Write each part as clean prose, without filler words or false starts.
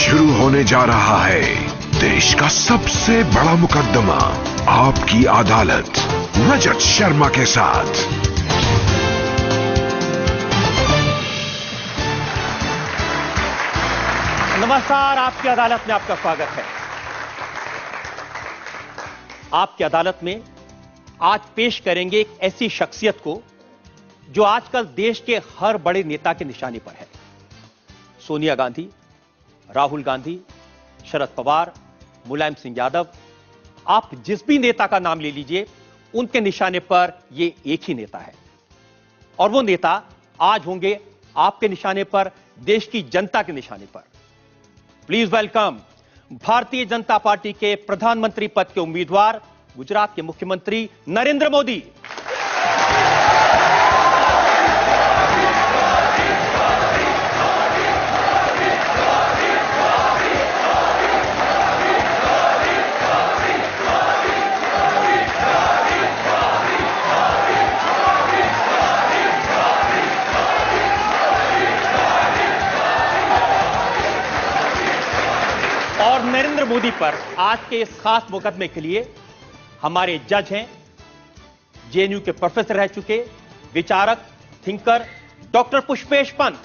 शुरू होने जा रहा है देश का सबसे बड़ा मुकदमा, आपकी अदालत, रजत शर्मा के साथ। नमस्कार, आपकी अदालत में आपका स्वागत है। आपकी अदालत में आज पेश करेंगे एक ऐसी शख्सियत को जो आजकल देश के हर बड़े नेता के निशाने पर है। सोनिया गांधी, राहुल गांधी, शरद पवार, मुलायम सिंह यादव, आप जिस भी नेता का नाम ले लीजिए, उनके निशाने पर ये एक ही नेता है। और वो नेता आज होंगे आपके निशाने पर, देश की जनता के निशाने पर। Please welcome Bharatiya Janata party के प्रधानमंत्री पद के उम्मीदवार, गुजरात के मुख्यमंत्री नरेंद्र मोदी। और नरेंद्र मोदी पर आज के इस खास मुकदमे के लिए हमारे जज हैं, जेएनयू के प्रोफेसर रह चुके विचारक, थिंकर डॉक्टर पुष्पेश पंत।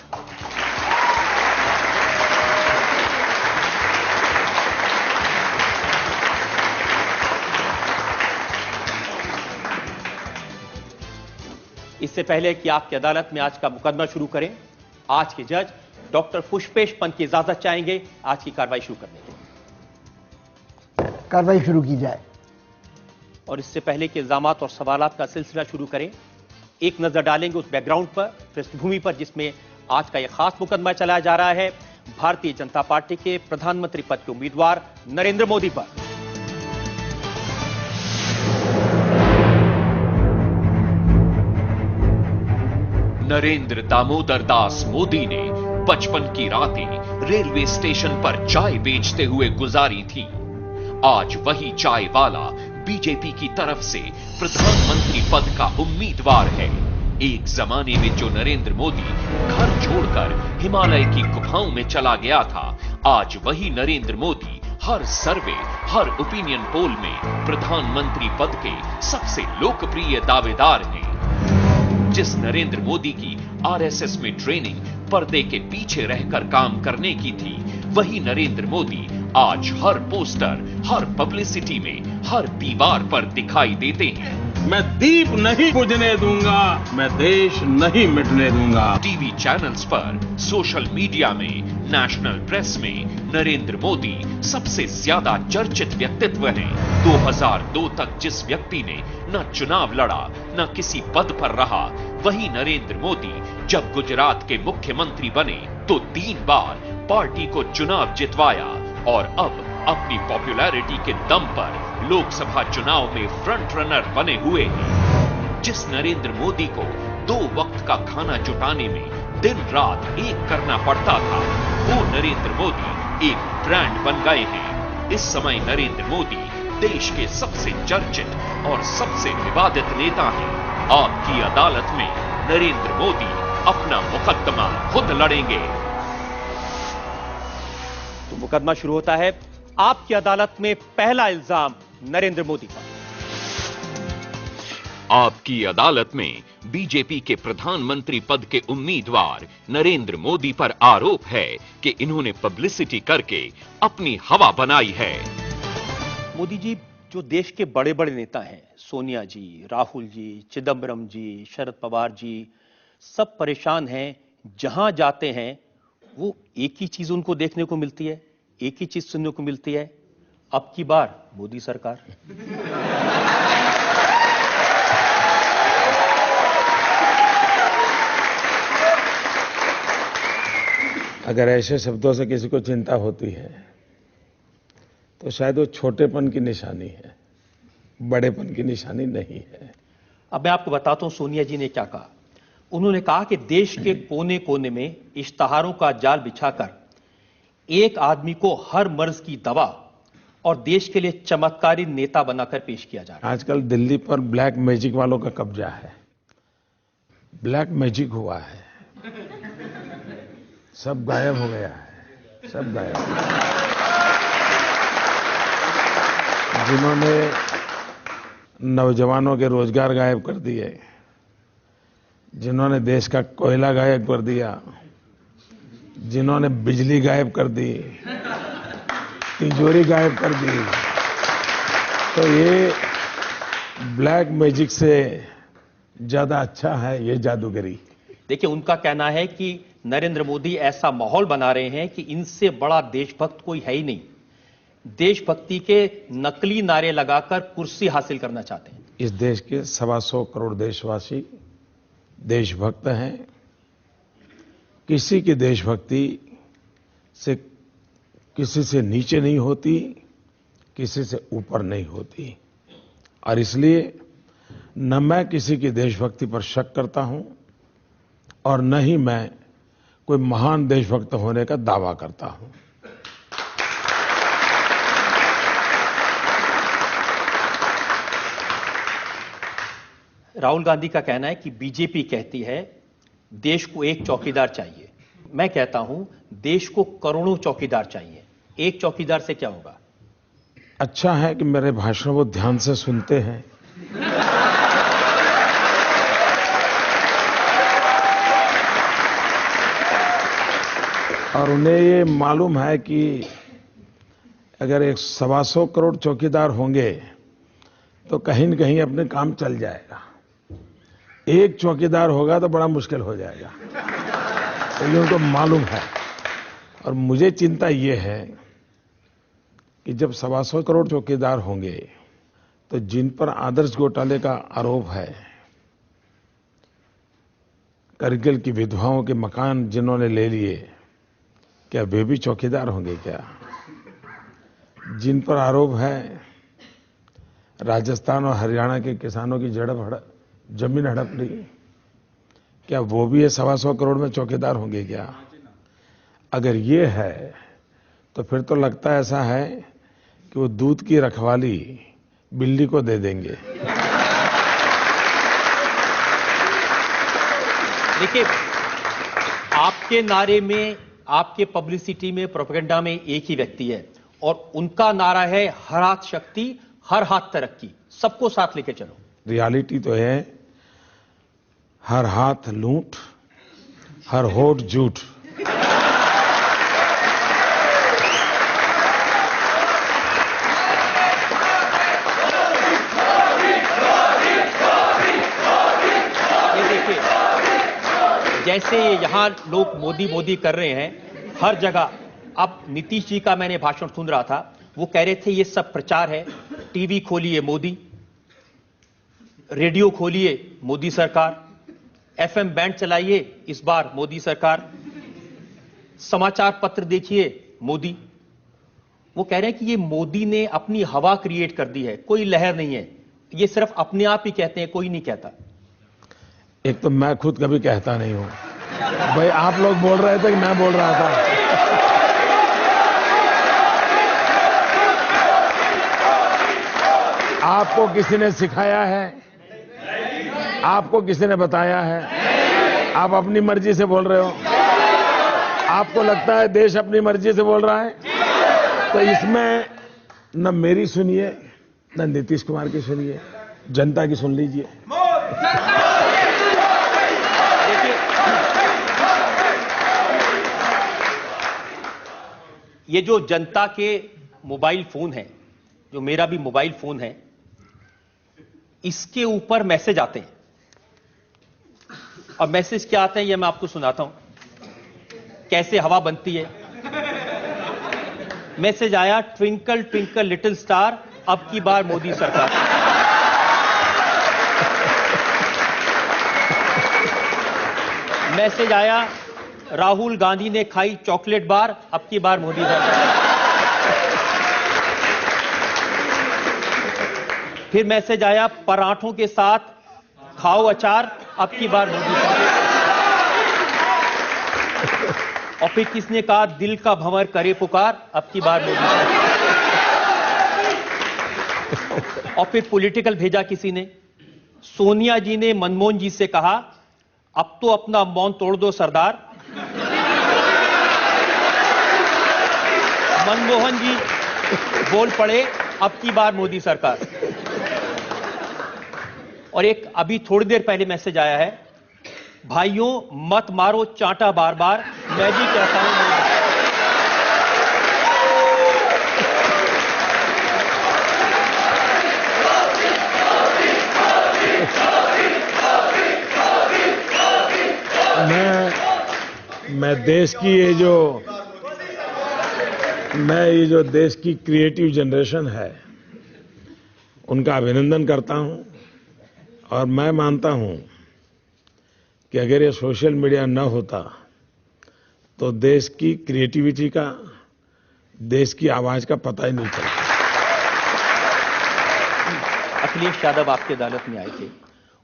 इससे पहले कि आपकी अदालत में आज का मुकदमा शुरू करें, आज के जज डॉक्टर पुष्पेश पंत की इजाजत चाहेंगे आज की कार्रवाई शुरू करने के लिए। कार्रवाई शुरू की जाए। और इससे पहले कि इल्जामात और सवालात का सिलसिला शुरू करें, एक नजर डालेंगे उस बैकग्राउंड पर, पृष्ठभूमि पर, जिसमें आज का यह खास मुकदमा चलाया जा रहा है भारतीय जनता पार्टी के प्रधानमंत्री पद के उम्मीदवार नरेंद्र मोदी पर। नरेंद्र दामोदर दास मोदी ने बचपन की रातें रेलवे स्टेशन पर चाय बेचते हुए गुजारी थी। आज वही चाय वाला बीजेपी की तरफ से प्रधानमंत्री पद का उम्मीदवार है। एक जमाने में जो नरेंद्र मोदी घर छोड़कर हिमालय की गुफाओं में चला गया था, आज वही नरेंद्र मोदी हर सर्वे, हर ओपिनियन पोल में प्रधानमंत्री पद के सबसे लोकप्रिय दावेदार हैं। जिस नरेंद्र मोदी की आरएसएस में ट्रेनिंग पर्दे के पीछे रहकर काम करने की थी, वही नरेंद्र मोदी आज हर पोस्टर, हर पब्लिसिटी में, हर दीवार पर दिखाई देते हैं। मैं दीप नहीं बुझने दूंगा, मैं देश नहीं मिटने दूंगा। टीवी चैनल्स पर, सोशल मीडिया में, नेशनल प्रेस में नरेंद्र मोदी सबसे ज्यादा चर्चित व्यक्तित्व हैं। 2002 तक जिस व्यक्ति ने न चुनाव लड़ा, न किसी पद पर रहा, वही नरेंद्र मोदी जब गुजरात के मुख्यमंत्री बने तो 3 बार पार्टी को चुनाव जितवाया और अब अपनी पॉपुलैरिटी के दम पर लोकसभा चुनाव में फ्रंट रनर बने हुए हैं। जिस नरेंद्र मोदी को 2 वक्त का खाना जुटाने में दिन रात एक करना पड़ता था, वो नरेंद्र मोदी एक ब्रांड बन गए हैं। इस समय नरेंद्र मोदी देश के सबसे चर्चित और सबसे विवादित नेता हैं। आपकी अदालत में नरेंद्र मोदी अपना मुकदमा खुद लड़ेंगे। तो मुकदमा शुरू होता है। आपकी अदालत में पहला इल्जाम नरेंद्र मोदी पर। आपकी अदालत में बीजेपी के प्रधानमंत्री पद के उम्मीदवार नरेंद्र मोदी पर आरोप है कि इन्होंने पब्लिसिटी करके अपनी हवा बनाई है। मोदी जी, जो देश के बड़े बड़े नेता हैं, सोनिया जी, राहुल जी, चिदंबरम जी, शरद पवार जी, सब परेशान हैं। जहां जाते हैं वो एक ही चीज उनको देखने को मिलती है, एक ही चीज सुनने को मिलती है, अब की बार मोदी सरकार। अगर ऐसे शब्दों से किसी को चिंता होती है तो शायद वो छोटेपन की निशानी है, बड़ेपन की निशानी नहीं है। अब मैं आपको बताता हूं सोनिया जी ने क्या कहा। उन्होंने कहा कि देश के कोने कोने में इश्तहारों का जाल बिछाकर एक आदमी को हर मर्ज की दवा और देश के लिए चमत्कारी नेता बनाकर पेश किया जा रहा है। आजकल दिल्ली पर ब्लैक मैजिक वालों का कब्जा है। ब्लैक मैजिक हुआ है, सब गायब हो गया है, सब गायब। जिन्होंने नौजवानों के रोजगार गायब कर दिए, जिन्होंने देश का कोयला गायब कर दिया, जिन्होंने बिजली गायब कर दी, तिजोरी गायब कर दी, तो ये ब्लैक मैजिक से ज्यादा अच्छा है ये जादूगरी। देखिए, उनका कहना है कि नरेंद्र मोदी ऐसा माहौल बना रहे हैं कि इनसे बड़ा देशभक्त कोई है ही नहीं। देशभक्ति के नकली नारे लगाकर कुर्सी हासिल करना चाहते हैं। इस देश के 125 करोड़ देशवासी देशभक्त हैं। किसी की देशभक्ति से किसी से नीचे नहीं होती, किसी से ऊपर नहीं होती, और इसलिए न मैं किसी की देशभक्ति पर शक करता हूं और न ही मैं कोई महान देशभक्त होने का दावा करता हूं। राहुल गांधी का कहना है कि बीजेपी कहती है देश को एक चौकीदार चाहिए। मैं कहता हूं देश को करोड़ों चौकीदार चाहिए। एक चौकीदार से क्या होगा? अच्छा है कि मेरे भाषण वो ध्यान से सुनते हैं। और उन्हें ये मालूम है कि अगर 125 करोड़ चौकीदार होंगे तो कहीं न कहीं अपने काम चल जाएगा। एक चौकीदार होगा तो बड़ा मुश्किल हो जाएगा, तो ये उनको मालूम है। और मुझे चिंता ये है कि जब 125 करोड़ चौकीदार होंगे तो जिन पर आदर्श घोटाले का आरोप है, करगिल की विधवाओं के मकान जिन्होंने ले लिए, क्या वे भी चौकीदार होंगे क्या? जिन पर आरोप है राजस्थान और हरियाणा के किसानों की जमीन हड़प ली, क्या वो भी 125 करोड़ में चौकीदार होंगे क्या? अगर ये है तो फिर तो लगता ऐसा है कि वो दूध की रखवाली बिल्ली को दे देंगे। देखिए, आपके नारे में, आपके पब्लिसिटी में, प्रोपेगेंडा में एक ही व्यक्ति है और उनका नारा है हर हाथ शक्ति, हर हाथ तरक्की, सबको साथ लेके चलो। रियलिटी तो है हर हाथ लूट, हर होठ झूठ। जैसे यहां लोग मोदी मोदी कर रहे हैं हर जगह। अब नीतीश जी का मैंने भाषण सुन रहा था, वो कह रहे थे ये सब प्रचार है। टीवी खोलिए मोदी, रेडियो खोलिए मोदी सरकार, एफएम बैंड चलाइए इस बार मोदी सरकार, समाचार पत्र देखिए मोदी। वो कह रहे हैं कि ये मोदी ने अपनी हवा क्रिएट कर दी है, कोई लहर नहीं है। ये सिर्फ अपने आप ही कहते हैं, कोई नहीं कहता। एक तो मैं खुद कभी कहता नहीं हूं भाई, आप लोग बोल रहे थे कि मैं बोल रहा था। आपको किसी ने सिखाया है? आपको किसी ने बताया है? आप अपनी मर्जी से बोल रहे हो? आपको लगता है देश अपनी मर्जी से बोल रहा है? तो इसमें न मेरी सुनिए न नीतीश कुमार की सुनिए, जनता की सुन लीजिए। ये जो जनता के मोबाइल फोन है, जो मेरा भी मोबाइल फोन है, इसके ऊपर मैसेज आते हैं। और मैसेज क्या आते हैं ये मैं आपको सुनाता हूं कैसे हवा बनती है। मैसेज आया, ट्विंकल ट्विंकल लिटिल स्टार, अब की बार मोदी सरकार। मैसेज आया, राहुल गांधी ने खाई चॉकलेट बार, अब की बार मोदी सरकार। फिर मैसेज आया, पराठों के साथ खाओ अचार, अब की बार मोदी सरकार। और फिर किसने कहा, दिल का भंवर करे पुकार, अब की बार मोदी सरकार। और फिर पॉलिटिकल भेजा किसी ने, सोनिया जी ने मनमोहन जी से कहा, अब तो अपना मौन तोड़ दो सरदार, मनमोहन जी बोल पड़े, अब की बार मोदी सरकार। और एक अभी थोड़ी देर पहले मैसेज आया है, भाइयों मत मारो चांटा बार बार, मैं भी कहता हूं। मैं देश की ये जो देश की क्रिएटिव जनरेशन है उनका अभिनंदन करता हूं, और मैं मानता हूं कि अगर ये सोशल मीडिया न होता तो देश की क्रिएटिविटी का, देश की आवाज का पता ही नहीं चलता। अखिलेश यादव आपकी अदालत में आए थे,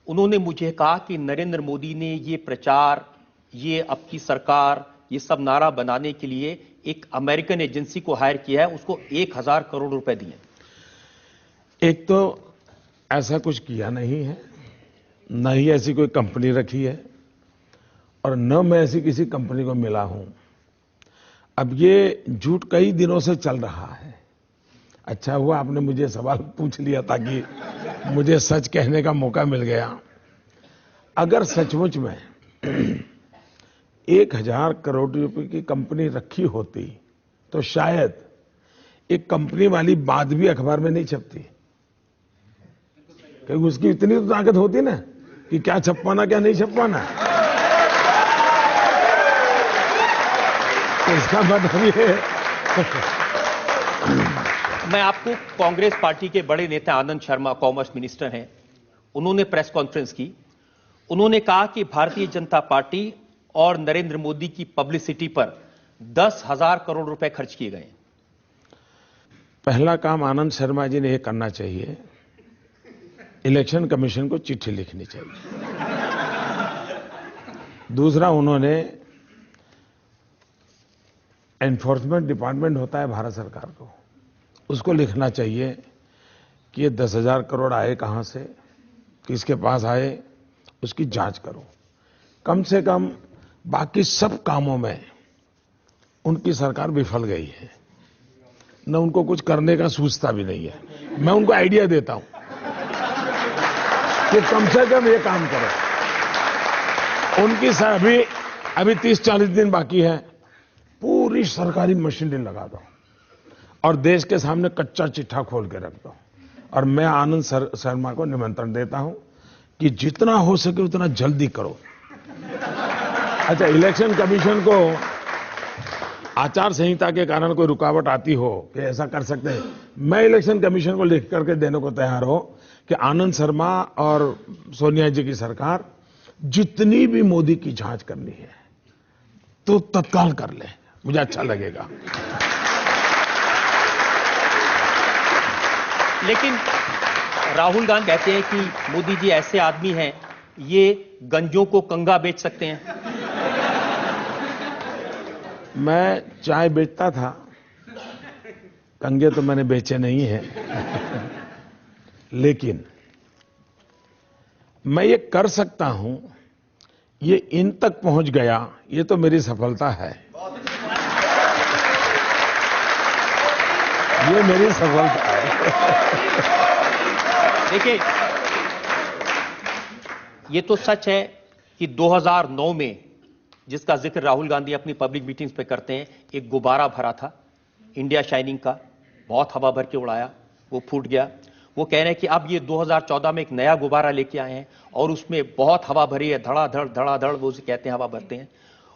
उन्होंने मुझे कहा कि नरेंद्र मोदी ने ये प्रचार, ये अब की सरकार, ये सब नारा बनाने के लिए एक अमेरिकन एजेंसी को हायर किया है, उसको 1000 करोड़ रुपए दिए। एक तो ऐसा कुछ किया नहीं है, न ही ऐसी कोई कंपनी रखी है, और न मैं ऐसी किसी कंपनी को मिला हूं। अब ये झूठ कई दिनों से चल रहा है। अच्छा हुआ आपने मुझे सवाल पूछ लिया ताकि मुझे सच कहने का मौका मिल गया। अगर सचमुच में 1000 करोड़ रुपए की कंपनी रखी होती तो शायद एक कंपनी वाली बात भी अखबार में नहीं छपती, क्योंकि उसकी इतनी तो ताकत होती ना कि क्या छपवाना क्या नहीं छपवाना। तो इसका मतलब ये मैं आपको कांग्रेस पार्टी के बड़े नेता आनंद शर्मा, कॉमर्स मिनिस्टर हैं, उन्होंने प्रेस कॉन्फ्रेंस की। उन्होंने कहा कि भारतीय जनता पार्टी और नरेंद्र मोदी की पब्लिसिटी पर 10,000 करोड़ रुपए खर्च किए गए। पहला काम आनंद शर्मा जी ने यह करना चाहिए, इलेक्शन कमीशन को चिट्ठी लिखनी चाहिए। दूसरा, उन्होंने एनफोर्समेंट डिपार्टमेंट होता है भारत सरकार को, उसको लिखना चाहिए कि ये 10,000 करोड़ आए कहां से, किसके पास आए, उसकी जांच करो। कम से कम बाकी सब कामों में उनकी सरकार विफल गई है, न उनको कुछ करने का सूझता भी नहीं है। मैं उनको आइडिया देता हूं कि कम से कम ये काम करो। उनकी अभी 30-40 दिन बाकी है, पूरी सरकारी मशीनरी लगा दो और देश के सामने कच्चा चिट्ठा खोल के रख दो। और मैं आनंद शर्मा को निमंत्रण देता हूं कि जितना हो सके उतना जल्दी करो। अच्छा, इलेक्शन कमीशन को आचार संहिता के कारण कोई रुकावट आती हो कि ऐसा कर सकते हैं, मैं इलेक्शन कमीशन को लिख करके देने को तैयार हो कि आनंद शर्मा और सोनिया जी की सरकार जितनी भी मोदी की जांच करनी है तो तत्काल कर ले, मुझे अच्छा लगेगा। लेकिन राहुल गांधी कहते हैं कि मोदी जी ऐसे आदमी हैं, ये गंजों को कंगा बेच सकते हैं। मैं चाय बेचता था, कंगे तो मैंने बेचे नहीं है। लेकिन मैं ये कर सकता हूं, ये इन तक पहुंच गया, ये तो मेरी सफलता है। ये मेरी सफलता है। देखिए, ये तो सच है कि 2009 में, जिसका जिक्र राहुल गांधी अपनी पब्लिक मीटिंग्स पे करते हैं, एक गुब्बारा भरा था इंडिया शाइनिंग का, बहुत हवा भर के उड़ाया, वो फूट गया। वो कह रहे हैं कि अब ये 2014 में एक नया गुब्बारा लेके आए हैं और उसमें बहुत हवा भरी है, धड़ाधड़ वो उसे कहते हैं, हवा भरते हैं।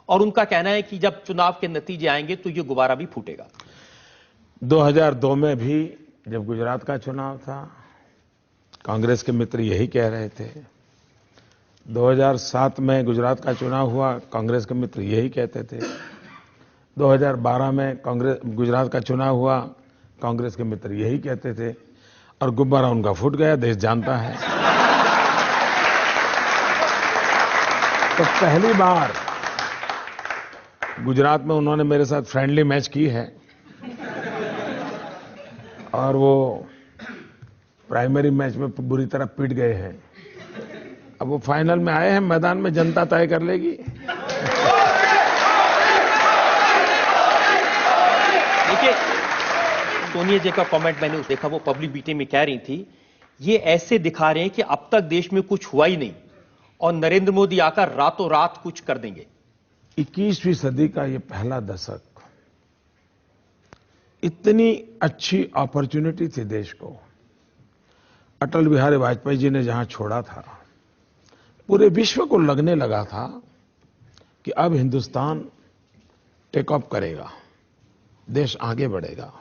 और उनका कहना है कि जब चुनाव के नतीजे आएंगे तो ये गुब्बारा भी फूटेगा। 2002 में भी जब गुजरात का चुनाव था, कांग्रेस के मित्र यही कह रहे थे। 2007 में गुजरात का चुनाव हुआ, कांग्रेस के मित्र यही कहते थे। 2012 में गुजरात का चुनाव हुआ, कांग्रेस के मित्र यही कहते थे, और गुब्बारा उनका फूट गया, देश जानता है। तो पहली बार गुजरात में उन्होंने मेरे साथ फ्रेंडली मैच की है, और वो प्राइमरी मैच में बुरी तरह पिट गए हैं। अब वो फाइनल में आए हैं, मैदान में जनता तय कर लेगी। देखिए, सोनिया जी का कमेंट मैंने देखा, वो पब्लिक मीटिंग में कह रही थी, ये ऐसे दिखा रहे हैं कि अब तक देश में कुछ हुआ ही नहीं और नरेंद्र मोदी आकर रातों रात कुछ कर देंगे। 21वीं सदी का ये पहला दशक, इतनी अच्छी अपॉर्चुनिटी थी देश को। अटल बिहारी वाजपेयी जी ने जहां छोड़ा था, पूरे विश्व को लगने लगा था कि अब हिंदुस्तान टेक ऑफ करेगा, देश आगे बढ़ेगा।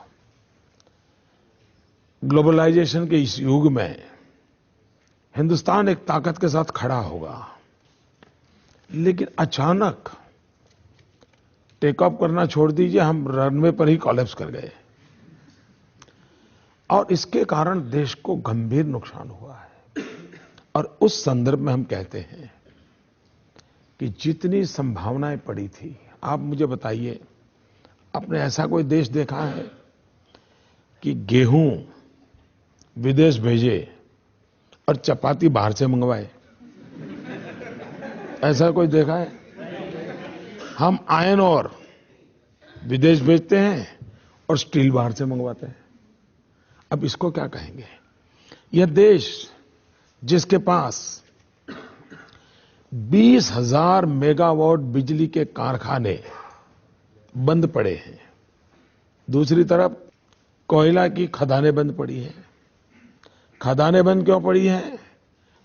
ग्लोबलाइजेशन के इस युग में हिंदुस्तान एक ताकत के साथ खड़ा होगा, लेकिन अचानक टेक ऑफ करना छोड़ दीजिए, हम रनवे पर ही कोलैप्स कर गए और इसके कारण देश को गंभीर नुकसान हुआ है। और उस संदर्भ में हम कहते हैं कि जितनी संभावनाएं पड़ी थी, आप मुझे बताइए, आपने ऐसा कोई देश देखा है कि गेहूं विदेश भेजे और चपाती बाहर से मंगवाए? ऐसा कोई देखा है? हम आयरन और विदेश भेजते हैं और स्टील बाहर से मंगवाते हैं। अब इसको क्या कहेंगे? यह देश जिसके पास 20,000 मेगावाट बिजली के कारखाने बंद पड़े हैं, दूसरी तरफ कोयला की खदानें बंद पड़ी हैं। खदानें बंद क्यों पड़ी हैं?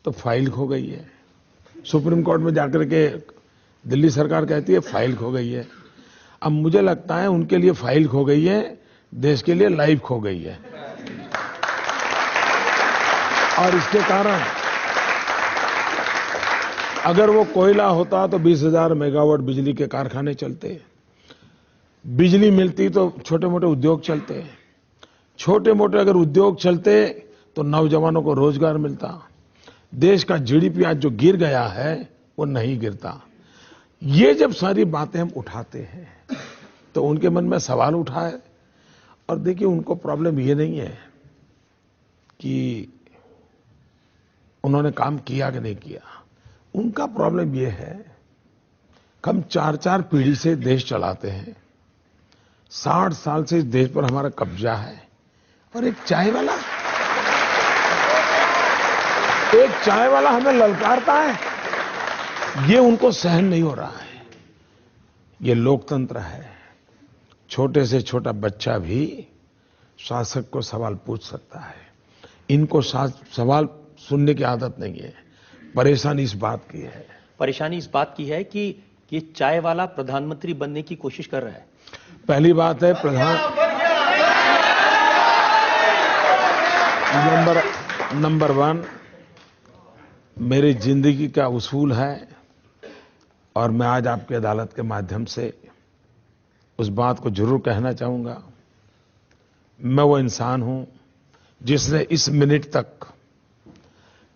तो फाइल खो गई है। सुप्रीम कोर्ट में जाकर के दिल्ली सरकार कहती है फाइल खो गई है। अब मुझे लगता है उनके लिए फाइल खो गई है, देश के लिए लाइफ खो गई है। और इसके कारण अगर वो कोयला होता तो 20,000 मेगावाट बिजली के कारखाने चलते, बिजली मिलती तो छोटे मोटे उद्योग चलते, छोटे मोटे अगर उद्योग चलते तो नौजवानों को रोजगार मिलता, देश का जीडीपी आज जो गिर गया है वो नहीं गिरता। ये जब सारी बातें हम उठाते हैं तो उनके मन में सवाल उठा है। और देखिए, उनको प्रॉब्लम ये नहीं है कि उन्होंने काम किया कि नहीं किया, उनका प्रॉब्लम ये है कि हम 4-4 पीढ़ी से देश चलाते हैं, 60 साल से इस देश पर हमारा कब्जा है, और एक चाय वाला हमें ललकारता है, ये उनको सहन नहीं हो रहा है। ये लोकतंत्र है, छोटे से छोटा बच्चा भी शासक को सवाल पूछ सकता है। इनको सवाल सुनने की आदत नहीं है। परेशानी इस बात की है, परेशानी इस बात की है कि ये चाय वाला प्रधानमंत्री बनने की कोशिश कर रहा है। पहली बात है, नंबर 1 मेरी जिंदगी का उसूल है, और मैं आज आपकी अदालत के माध्यम से उस बात को जरूर कहना चाहूंगा। मैं वो इंसान हूं जिसने इस मिनट तक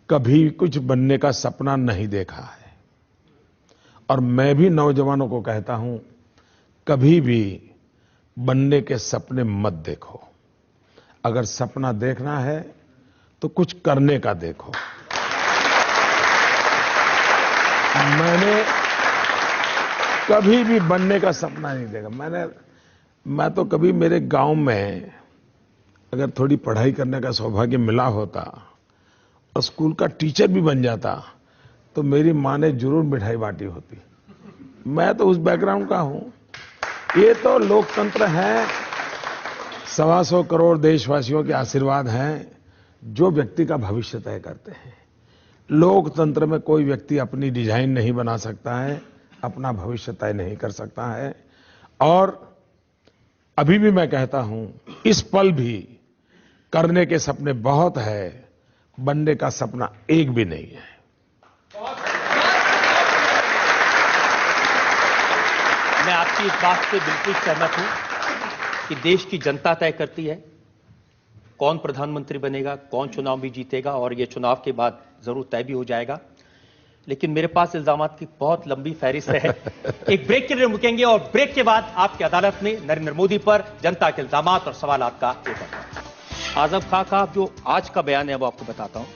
कभी कुछ बनने का सपना नहीं देखा है, और मैं भी नौजवानों को कहता हूं, कभी भी बनने के सपने मत देखो। अगर सपना देखना है तो कुछ करने का देखो। मैंने कभी भी बनने का सपना नहीं देखा। मैं तो कभी मेरे गांव में अगर थोड़ी पढ़ाई करने का सौभाग्य मिला होता और स्कूल का टीचर भी बन जाता तो मेरी मां ने जरूर मिठाई बांटी होती। मैं तो उस बैकग्राउंड का हूं। ये तो लोकतंत्र है, 125 करोड़ देशवासियों के आशीर्वाद हैं जो व्यक्ति का भविष्य तय करते हैं। लोकतंत्र में कोई व्यक्ति अपनी डिजाइन नहीं बना सकता है, अपना भविष्य तय नहीं कर सकता है। और अभी भी मैं कहता हूं, इस पल भी करने के सपने बहुत है, बनने का सपना एक भी नहीं है। मैं आपकी इस बात से बिल्कुल सहमत हूं कि देश की जनता तय करती है कौन प्रधानमंत्री बनेगा, कौन चुनाव भी जीतेगा, और ये चुनाव के बाद जरूर तय भी हो जाएगा। लेकिन मेरे पास इल्जामात की बहुत लंबी फहरिस्त है। एक ब्रेक के लिए रुकेंगे और ब्रेक के बाद आपकी अदालत में नरेंद्र मोदी पर जनता के इल्जामात और सवालात का पेपर। आजम खां का जो आज का बयान है वो आपको बताता हूं।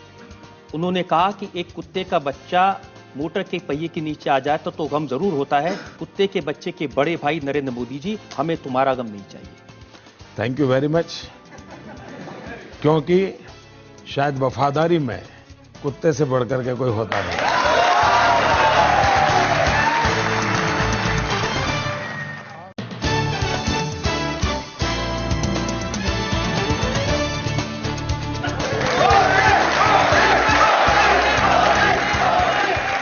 उन्होंने कहा कि एक कुत्ते का बच्चा मोटर के पहिए के नीचे आ जाए तो गम जरूर होता है, कुत्ते के बच्चे के बड़े भाई नरेंद्र मोदी जी, हमें तुम्हारा गम नहीं चाहिए। Thank you very much. क्योंकि शायद वफादारी में कुत्ते से बढ़कर के कोई होता नहीं।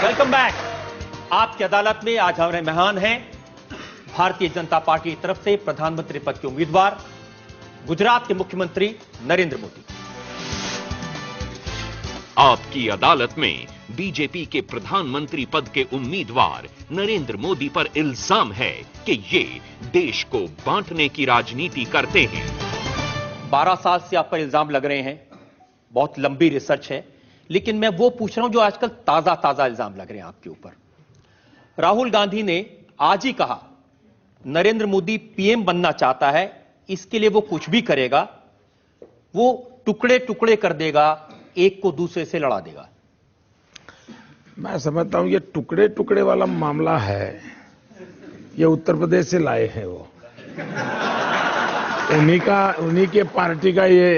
Welcome back. आपकी अदालत में आज हमारे मेहमान हैं भारतीय जनता पार्टी की तरफ से प्रधानमंत्री पद के उम्मीदवार गुजरात के मुख्यमंत्री नरेंद्र मोदी। आपकी अदालत में बीजेपी के प्रधानमंत्री पद के उम्मीदवार नरेंद्र मोदी पर इल्जाम है कि ये देश को बांटने की राजनीति करते हैं। 12 साल से आप पर इल्जाम लग रहे हैं, बहुत लंबी रिसर्च है, लेकिन मैं वो पूछ रहा हूं जो आजकल ताजा ताजा इल्जाम लग रहे हैं आपके ऊपर। राहुल गांधी ने आज ही कहा नरेंद्र मोदी पीएम बनना चाहता है, इसके लिए वो कुछ भी करेगा, वो टुकड़े टुकड़े कर देगा, एक को दूसरे से लड़ा देगा। मैं समझता हूं ये टुकड़े टुकड़े वाला मामला है, ये उत्तर प्रदेश से लाए हैं वो। उन्हीं के पार्टी का ये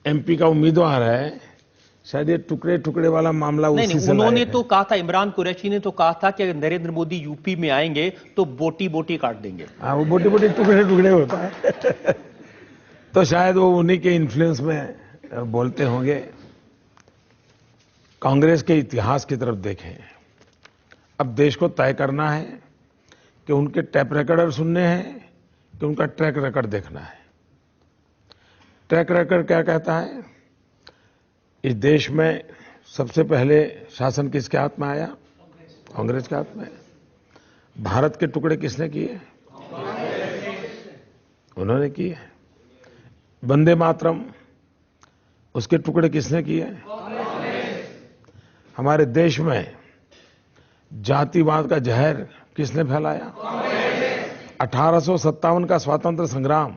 एमपी का उम्मीदवार है, शायद ये टुकड़े टुकड़े वाला मामला उसी से लाए हैं। उन्होंने तो कहा था, इमरान कुरैशी ने तो कहा था कि अगर नरेंद्र मोदी यूपी में आएंगे तो बोटी बोटी काट देंगे। हाँ, वो बोटी बोटी टुकड़े टुकड़े होता है। तो शायद वो उन्हीं के इन्फ्लुएंस में बोलते होंगे। कांग्रेस के इतिहास की तरफ देखें, अब देश को तय करना है कि उनके टैप रिकॉर्डर सुनने हैं कि उनका ट्रैक रिकॉर्ड देखना है। ट्रैक रिकॉर्ड क्या कहता है? इस देश में सबसे पहले शासन किसके हाथ में आया? कांग्रेस के हाथ में। भारत के टुकड़े किसने किए? उन्होंने किए। वंदे मातरम, उसके टुकड़े किसने किए? हमारे देश में जातिवाद का जहर किसने फैलाया? 1857 का स्वातंत्र संग्राम,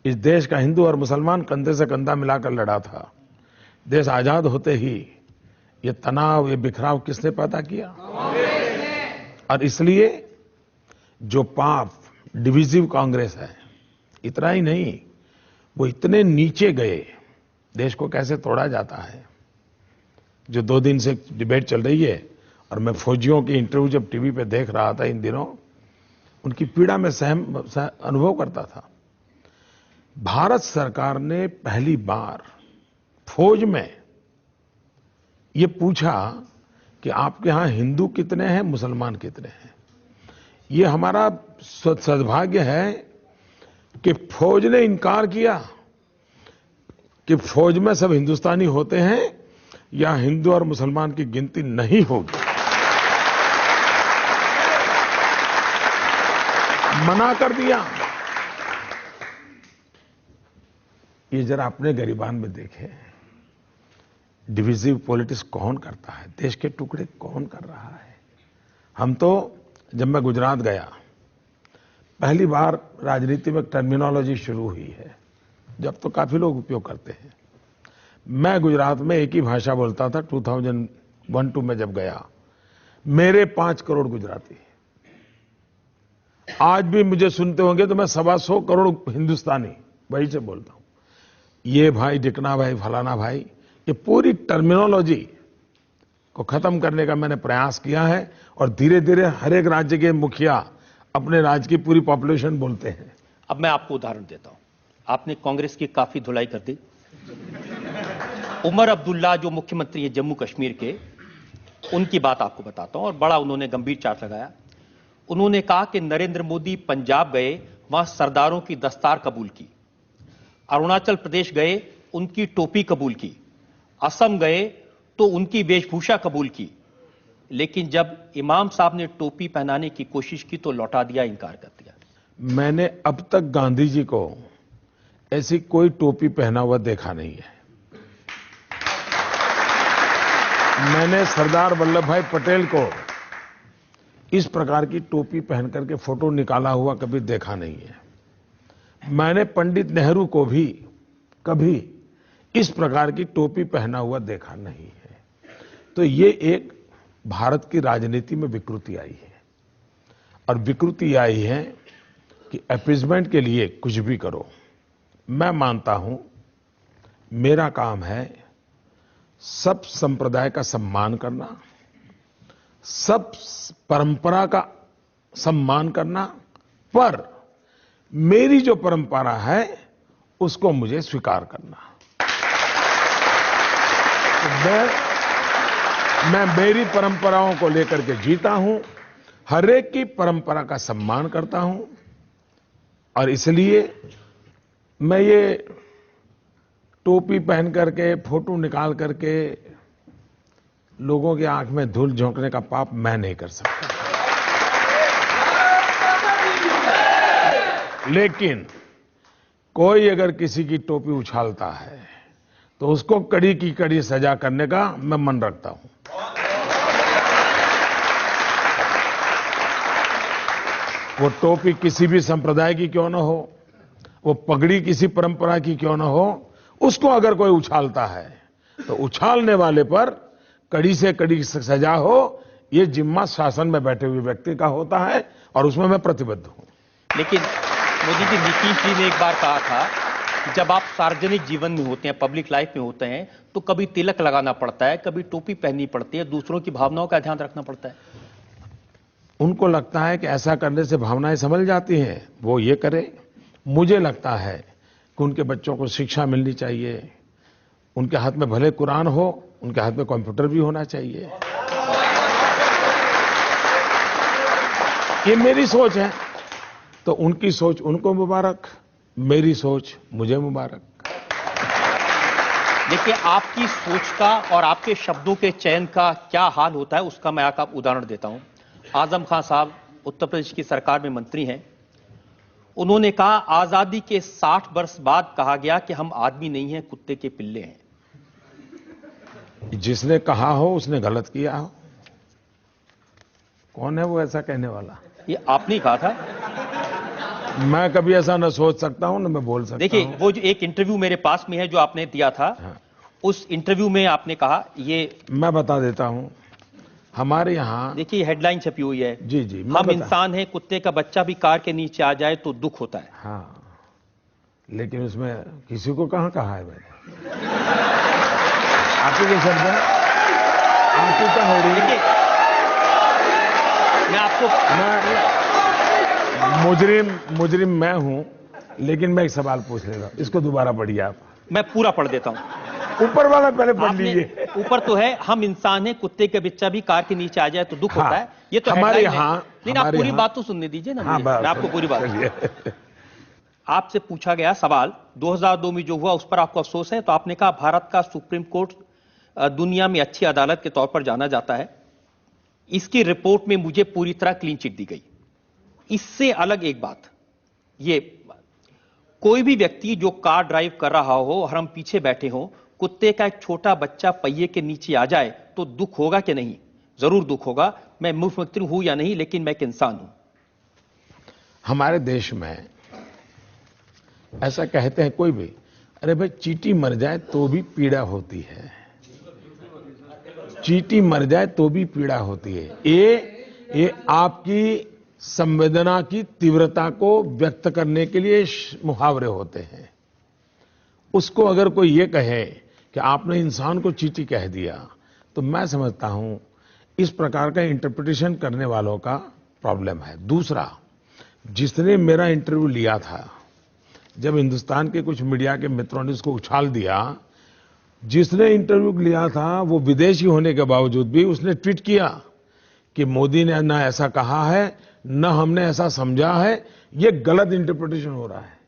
इस देश का हिंदू और मुसलमान कंधे से कंधा मिलाकर लड़ा था। देश आजाद होते ही ये तनाव, ये बिखराव किसने पैदा किया? और इसलिए जो पाप डिविजिव कांग्रेस है, इतना ही नहीं, वो इतने नीचे गए, देश को कैसे तोड़ा जाता है। जो 2 दिन से डिबेट चल रही है, और मैं फौजियों की इंटरव्यू जब टीवी पे देख रहा था इन दिनों, उनकी पीड़ा में अनुभव करता था। भारत सरकार ने पहली बार फौज में ये पूछा कि आपके यहां हिंदू कितने हैं, मुसलमान कितने हैं। ये हमारा सद्भाग्य है कि फौज ने इनकार किया कि फौज में सब हिंदुस्तानी होते हैं या हिंदू और मुसलमान की गिनती नहीं होगी। मना कर दिया। ये जरा अपने गरिबान में देखें, डिविजिव पॉलिटिक्स कौन करता है, देश के टुकड़े कौन कर रहा है। हम तो, जब मैं गुजरात गया, पहली बार राजनीति में टर्मिनोलॉजी शुरू हुई है, जब तो काफी लोग उपयोग करते हैं। मैं गुजरात में एक ही भाषा बोलता था 2001-2 में जब गया। मेरे 5 करोड़ गुजराती, आज भी मुझे सुनते होंगे तो मैं 125 करोड़ हिंदुस्तानी वही से बोलता हूं। ये भाई डिकना भाई फलाना भाई, ये पूरी टर्मिनोलॉजी को खत्म करने का मैंने प्रयास किया है, और धीरे धीरे हर एक राज्य के मुखिया अपने राज्य की पूरी पॉपुलेशन बोलते हैं। अब मैं आपको उदाहरण देता हूं। आपने कांग्रेस की काफी धुलाई कर दी। उमर अब्दुल्ला जो मुख्यमंत्री है जम्मू कश्मीर के, उनकी बात आपको बताता हूं, और बड़ा उन्होंने गंभीर चार्ज लगाया। उन्होंने कहा कि नरेंद्र मोदी पंजाब गए, वहां सरदारों की दस्तार कबूल की, अरुणाचल प्रदेश गए, उनकी टोपी कबूल की, असम गए तो उनकी वेशभूषा कबूल की, लेकिन जब इमाम साहब ने टोपी पहनाने की कोशिश की तो लौटा दिया, इनकार कर दिया। मैंने अब तक गांधी जी को ऐसी कोई टोपी पहना हुआ देखा नहीं है। मैंने सरदार वल्लभ भाई पटेल को इस प्रकार की टोपी पहन करके फोटो निकाला हुआ कभी देखा नहीं है। मैंने पंडित नेहरू को भी कभी इस प्रकार की टोपी पहना हुआ देखा नहीं है। तो ये एक भारत की राजनीति में विकृति आई है, और विकृति आई है कि अपीजमेंट के लिए कुछ भी करो। मैं मानता हूं मेरा काम है सब संप्रदाय का सम्मान करना, सब परंपरा का सम्मान करना, पर मेरी जो परंपरा है उसको मुझे स्वीकार करना। तो मैं मेरी परंपराओं को लेकर के जीता हूं, हर एक की परंपरा का सम्मान करता हूं, और इसलिए मैं ये टोपी पहन करके फोटो निकाल करके लोगों की आंख में धूल झोंकने का पाप मैं नहीं कर सकता। लेकिन कोई अगर किसी की टोपी उछालता है तो उसको कड़ी की कड़ी सजा करने का मैं मन रखता हूं। वो टोपी किसी भी संप्रदाय की क्यों ना हो, वो पगड़ी किसी परंपरा की क्यों ना हो, उसको अगर कोई उछालता है तो उछालने वाले पर कड़ी से कड़ी सजा हो, ये जिम्मा शासन में बैठे हुए व्यक्ति का होता है और उसमें मैं प्रतिबद्ध हूं। लेकिन मोदी जी, नीतीश जी ने एक बार कहा था कि जब आप सार्वजनिक जीवन में होते हैं, पब्लिक लाइफ में होते हैं, तो कभी तिलक लगाना पड़ता है, कभी टोपी पहननी पड़ती है, दूसरों की भावनाओं का ध्यान रखना पड़ता है। उनको लगता है कि ऐसा करने से भावनाएं संभल जाती हैं, वो ये करे। मुझे लगता है कि उनके बच्चों को शिक्षा मिलनी चाहिए, उनके हाथ में भले कुरान हो, उनके हाथ में कंप्यूटर भी होना चाहिए। ये मेरी सोच है, तो उनकी सोच उनको मुबारक, मेरी सोच मुझे मुबारक। देखिए, आपकी सोच का और आपके शब्दों के चयन का क्या हाल होता है, उसका मैं आपका उदाहरण देता हूं। आजम खान साहब उत्तर प्रदेश की सरकार में मंत्री हैं। उन्होंने कहा, आजादी के 60 वर्ष बाद कहा गया कि हम आदमी नहीं हैं, कुत्ते के पिल्ले हैं। जिसने कहा हो उसने गलत किया हो। कौन है वो ऐसा कहने वाला? ये आपने कहा था। मैं कभी ऐसा न सोच सकता हूं, न मैं बोल सकता हूं। देखिए, वो जो एक इंटरव्यू मेरे पास में है जो आपने दिया था, हाँ। उस इंटरव्यू में आपने कहा, ये मैं बता देता हूं, हमारे यहां देखिए हेडलाइन छपी हुई है, जी जी, हम इंसान हैं, कुत्ते का बच्चा भी कार के नीचे आ जाए तो दुख होता है। हाँ, लेकिन उसमें किसी को कहां कहा है मैंने? आपके के शब्द है, आपकी तो हो रही है। मैं आपको मुजरिम मैं हूं, लेकिन मैं एक सवाल पूछ ले रहा हूं, इसको दोबारा पढ़िए आप। मैं पूरा पढ़ देता हूं। ऊपर वाला पहले पढ़ लीजिए। ऊपर तो है, हम इंसान हैं, कुत्ते का बच्चा भी कार के नीचे आ जाए तो दुख होता है। ये तो हमारे यहाँ, लेकिन आप पूरी बात तो सुनने दीजिए ना। मैं आपको पूरी बात, आपसे पूछा गया सवाल 2002 में जो हुआ उस पर आपको अफसोस है, तो आपने कहा भारत का सुप्रीम कोर्ट दुनिया में अच्छी अदालत के तौर पर जाना जाता है। इसकी रिपोर्ट में मुझे पूरी तरह क्लीन चिट दी गई। इससे अलग एक बात, ये कोई भी व्यक्ति जो कार ड्राइव कर रहा हो और हम पीछे बैठे हो, कुत्ते का एक छोटा बच्चा पहिए के नीचे आ जाए तो दुख होगा कि नहीं? जरूर दुख होगा। मैं मुख्यमंत्री हूं या नहीं, लेकिन मैं एक इंसान हूं। हमारे देश में ऐसा कहते हैं कोई भी, अरे भाई चींटी मर जाए तो भी पीड़ा होती है, चींटी मर जाए तो भी पीड़ा होती है। ये आपकी संवेदना की तीव्रता को व्यक्त करने के लिए मुहावरे होते हैं। उसको अगर कोई ये कहे कि आपने इंसान को चींटी कह दिया, तो मैं समझता हूं इस प्रकार का इंटरप्रिटेशन करने वालों का प्रॉब्लम है। दूसरा, जिसने मेरा इंटरव्यू लिया था, जब हिंदुस्तान के कुछ मीडिया के मित्रों ने उसको उछाल दिया, जिसने इंटरव्यू लिया था वो विदेशी होने के बावजूद भी उसने ट्वीट किया कि मोदी ने ना ऐसा कहा है, ना हमने ऐसा समझा है, ये गलत इंटरप्रिटेशन हो रहा है।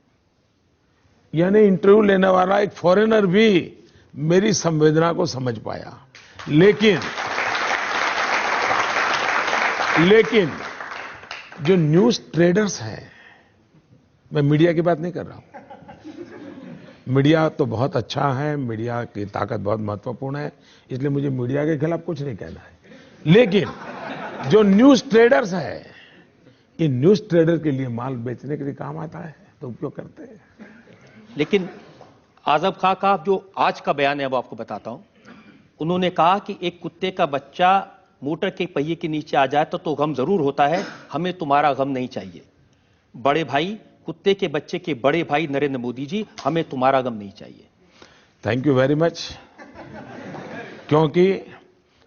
यानी इंटरव्यू लेने वाला एक फॉरेनर भी मेरी संवेदना को समझ पाया। लेकिन जो न्यूज ट्रेडर्स हैं, मैं मीडिया की बात नहीं कर रहा हूं, मीडिया तो बहुत अच्छा है, मीडिया की ताकत बहुत महत्वपूर्ण है, इसलिए मुझे मीडिया के खिलाफ कुछ नहीं कहना है। लेकिन जो न्यूज ट्रेडर्स है, इन न्यूज ट्रेडर के लिए माल बेचने के लिए काम आता है, तो उपयोग करते हैं। लेकिन आजम खां का जो आज का बयान है वो आपको बताता हूं। उन्होंने कहा कि एक कुत्ते का बच्चा मोटर के पहिए के नीचे आ जाए तो गम जरूर होता है, हमें तुम्हारा गम नहीं चाहिए। बड़े भाई, कुत्ते के बच्चे के बड़े भाई नरेंद्र मोदी जी, हमें तुम्हारा गम नहीं चाहिए। Thank you very much. क्योंकि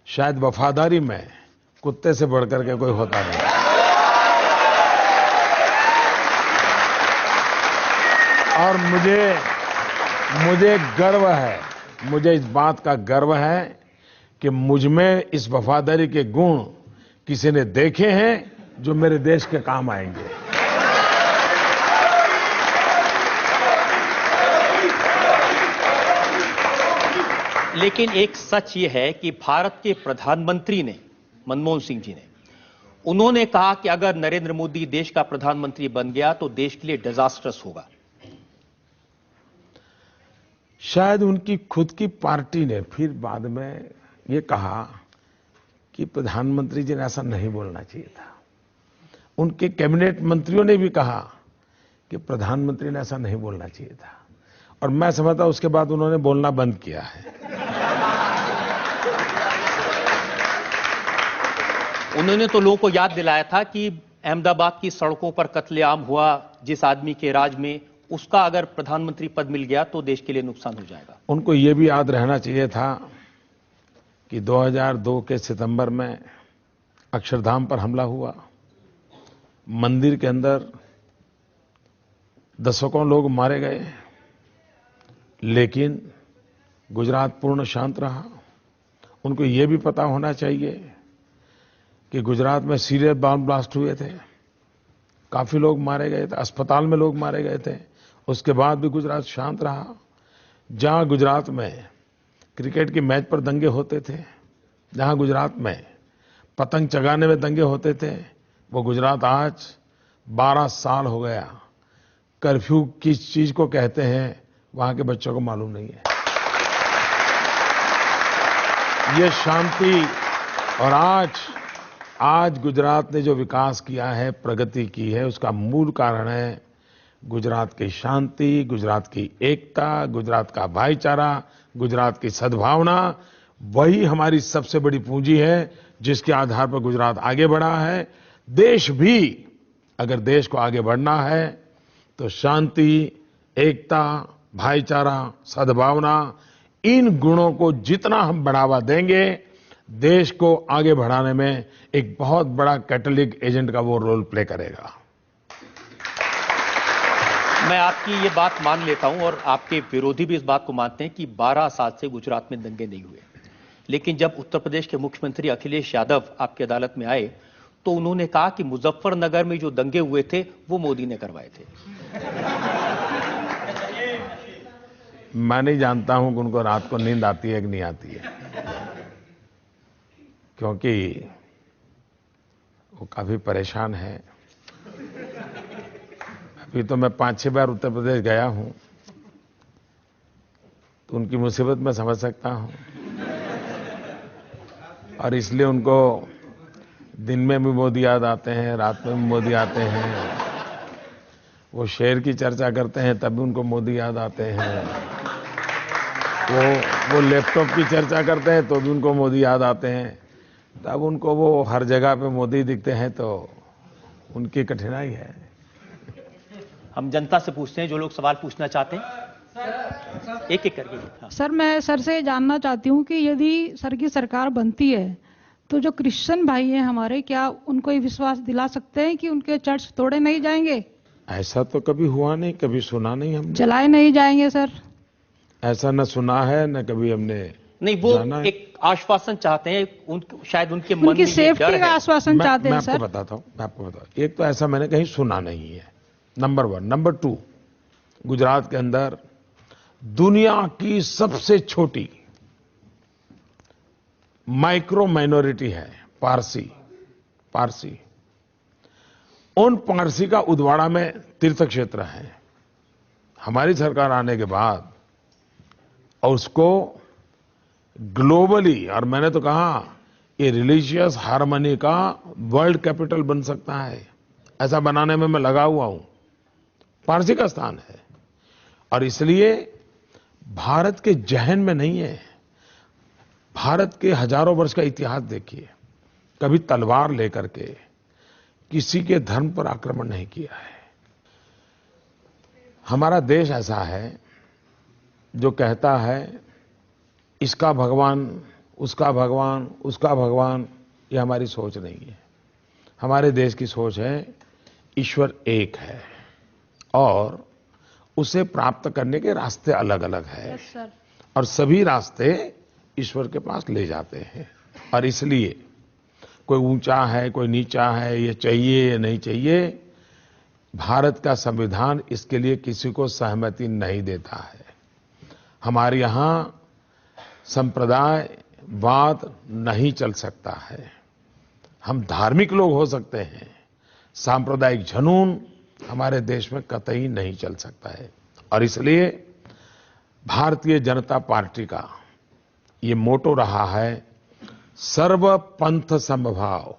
शायद वफादारी में कुत्ते से बढ़कर के कोई होता नहीं। और मुझे गर्व है, मुझे इस बात का गर्व है कि मुझ में इस वफादारी के गुण किसी ने देखे हैं जो मेरे देश के काम आएंगे। लेकिन एक सच ये है कि भारत के प्रधानमंत्री ने, मनमोहन सिंह जी ने, उन्होंने कहा कि अगर नरेंद्र मोदी देश का प्रधानमंत्री बन गया तो देश के लिए डिजास्टर्स होगा। शायद उनकी खुद की पार्टी ने फिर बाद में ये कहा कि प्रधानमंत्री जी ने ऐसा नहीं बोलना चाहिए था। उनके कैबिनेट मंत्रियों ने भी कहा कि प्रधानमंत्री ने ऐसा नहीं बोलना चाहिए था। और मैं समझता हूं उसके बाद उन्होंने बोलना बंद किया है। उन्होंने तो लोगों को याद दिलाया था कि अहमदाबाद की सड़कों पर कत्लेआम हुआ जिस आदमी के राज में, उसका अगर प्रधानमंत्री पद मिल गया तो देश के लिए नुकसान हो जाएगा। उनको यह भी याद रहना चाहिए था कि 2002 के सितंबर में अक्षरधाम पर हमला हुआ। मंदिर के अंदर दशकों लोग मारे गए, लेकिन गुजरात पूर्ण शांत रहा। उनको यह भी पता होना चाहिए कि गुजरात में सीरियस बम ब्लास्ट हुए थे, काफी लोग मारे गए थे, अस्पताल में लोग मारे गए थे, उसके बाद भी गुजरात शांत रहा। जहां गुजरात में क्रिकेट की मैच पर दंगे होते थे, जहां गुजरात में पतंग चगाने में दंगे होते थे, वो गुजरात आज 12 साल हो गया कर्फ्यू किस चीज को कहते हैं वहां के बच्चों को मालूम नहीं है। ये शांति और आज गुजरात ने जो विकास किया है, प्रगति की है, उसका मूल कारण है गुजरात की शांति, गुजरात की एकता, गुजरात का भाईचारा, गुजरात की सद्भावना। वही हमारी सबसे बड़ी पूंजी है जिसके आधार पर गुजरात आगे बढ़ा है। देश भी अगर देश को आगे बढ़ना है तो शांति, एकता, भाईचारा, सद्भावना, इन गुणों को जितना हम बढ़ावा देंगे, देश को आगे बढ़ाने में एक बहुत बड़ा कैटलिक एजेंट का वो रोल प्ले करेगा। मैं आपकी ये बात मान लेता हूं और आपके विरोधी भी इस बात को मानते हैं कि 12 साल से गुजरात में दंगे नहीं हुए। लेकिन जब उत्तर प्रदेश के मुख्यमंत्री अखिलेश यादव आपकी अदालत में आए तो उन्होंने कहा कि मुजफ्फरनगर में जो दंगे हुए थे वो मोदी ने करवाए थे। मैं नहीं जानता हूं कि उनको रात को नींद आती है कि नहीं आती है, क्योंकि वो काफी परेशान है। अभी तो मैं 5-6 बार उत्तर प्रदेश गया हूं, तो उनकी मुसीबत मैं समझ सकता हूं। और इसलिए उनको दिन में भी मोदी याद आते हैं, रात में भी मोदी आते हैं। वो शेर की चर्चा करते हैं तब भी उनको मोदी याद आते हैं। वो लैपटॉप की चर्चा करते हैं तो भी उनको मोदी याद आते हैं। तब उनको वो हर जगह पे मोदी दिखते हैं, तो उनकी कठिनाई है। हम जनता से पूछते हैं जो लोग सवाल पूछना चाहते हैं, एक एक करके। हाँ। सर, मैं सर से जानना चाहती हूँ कि यदि सर की सरकार बनती है तो जो क्रिश्चियन भाई हैं हमारे, क्या उनको ये विश्वास दिला सकते हैं कि उनके चर्च तोड़े नहीं जाएंगे? ऐसा तो कभी हुआ नहीं, कभी सुना नहीं हमने। जलाए नहीं जाएंगे सर? ऐसा न सुना है न कभी हमने नहीं। वो एक आश्वासन चाहते हैं, शायद उनके मन में उनकी सेफ्टी का आश्वासन चाहते हैं सर। मैं आपको बताता हूं। एक तो ऐसा मैंने कहीं सुना नहीं है, नंबर 1। नंबर 2, गुजरात के अंदर दुनिया की सबसे छोटी माइक्रो माइनॉरिटी है पारसी। उन पारसी का उदवाड़ा में तीर्थ क्षेत्र है। हमारी सरकार आने के बाद और उसको ग्लोबली, और मैंने तो कहा ये रिलीजियस हार्मनी का वर्ल्ड कैपिटल बन सकता है, ऐसा बनाने में मैं लगा हुआ हूं। पारसी का स्थान है और इसलिए भारत के जहन में नहीं है। भारत के हजारों वर्ष का इतिहास देखिए, कभी तलवार लेकर के किसी के धर्म पर आक्रमण नहीं किया है। हमारा देश ऐसा है जो कहता है इसका भगवान, उसका भगवान, उसका भगवान, ये हमारी सोच नहीं है। हमारे देश की सोच है ईश्वर एक है और उसे प्राप्त करने के रास्ते अलग अलग है। Yes sir. और सभी रास्ते ईश्वर के पास ले जाते हैं। और इसलिए कोई ऊंचा है, कोई नीचा है, ये चाहिए या नहीं चाहिए, भारत का संविधान इसके लिए किसी को सहमति नहीं देता है। हमारे यहाँ संप्रदायवाद नहीं चल सकता है। हम धार्मिक लोग हो सकते हैं, सांप्रदायिक जुनून हमारे देश में कतई नहीं चल सकता है। और इसलिए भारतीय जनता पार्टी का ये मोटो रहा है सर्व पंथ समभाव,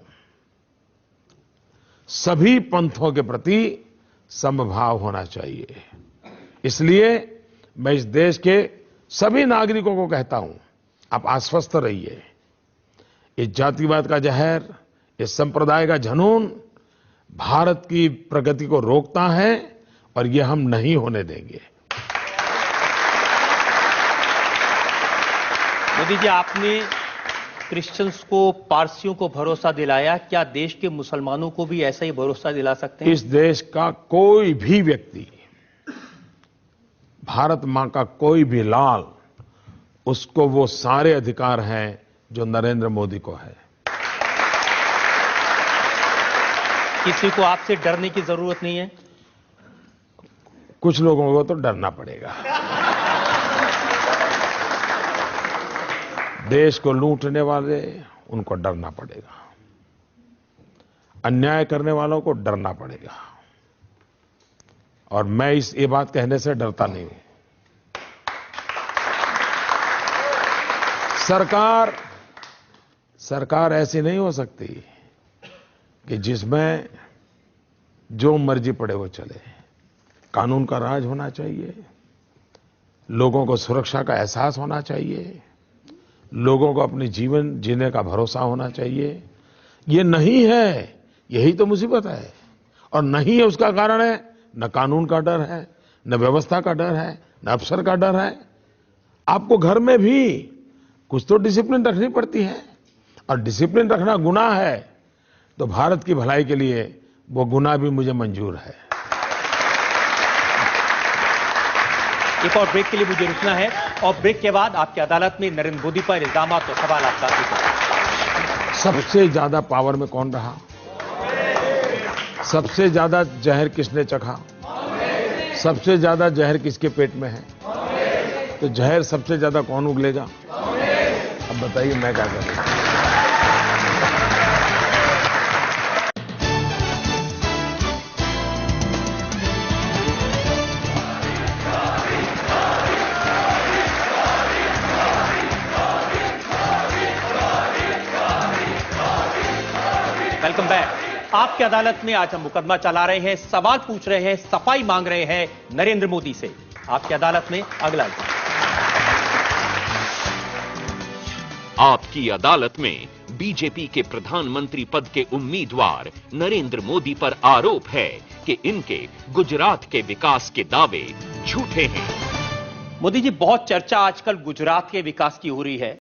सभी पंथों के प्रति समभाव होना चाहिए। इसलिए मैं इस देश के सभी नागरिकों को कहता हूं, आप आश्वस्त रहिए। ये जातिवाद का जहर, ये संप्रदाय का जुनून भारत की प्रगति को रोकता है और ये हम नहीं होने देंगे। मोदी जी, आपने क्रिश्चियंस को, पारसियों को भरोसा दिलाया, क्या देश के मुसलमानों को भी ऐसा ही भरोसा दिला सकते हैं? इस देश का कोई भी व्यक्ति, भारत मां का कोई भी लाल, उसको वो सारे अधिकार हैं जो नरेंद्र मोदी को है। किसी को आपसे डरने की जरूरत नहीं है? कुछ लोगों को तो डरना पड़ेगा। देश को लूटने वाले, उनको डरना पड़ेगा। अन्याय करने वालों को डरना पड़ेगा। और मैं ये बात कहने से डरता नहीं हूं। सरकार ऐसी नहीं हो सकती कि जिसमें जो मर्जी पड़े वो चले। कानून का राज होना चाहिए, लोगों को सुरक्षा का एहसास होना चाहिए, लोगों को अपने जीवन जीने का भरोसा होना चाहिए। ये नहीं है, यही तो मुसीबत है। और नहीं है उसका कारण है न कानून का डर है, न व्यवस्था का डर है, न अफसर का डर है। आपको घर में भी कुछ तो डिसिप्लिन रखनी पड़ती है, और डिसिप्लिन रखना गुनाह है तो भारत की भलाई के लिए वो गुनाह भी मुझे मंजूर है। एक और ब्रेक के लिए मुझे रुकना है, और ब्रेक के बाद आपकी अदालत में नरेंद्र मोदी पर इल्जाम और सवाल आपका। सबसे ज्यादा पावर में कौन रहा? सबसे ज्यादा जहर किसने चखा? सबसे ज्यादा जहर किसके पेट में है? तो जहर सबसे ज्यादा कौन उगलेगा? अब बताइए मैं क्या करूं? Welcome back. आपकी अदालत में आज हम मुकदमा चला रहे हैं, सवाल पूछ रहे हैं, सफाई मांग रहे हैं नरेंद्र मोदी से। आपकी अदालत में अगला। आपकी अदालत में बीजेपी के प्रधानमंत्री पद के उम्मीदवार नरेंद्र मोदी पर आरोप है कि इनके गुजरात के विकास के दावे झूठे हैं। मोदी जी, बहुत चर्चा आजकल गुजरात के विकास की हो रही है।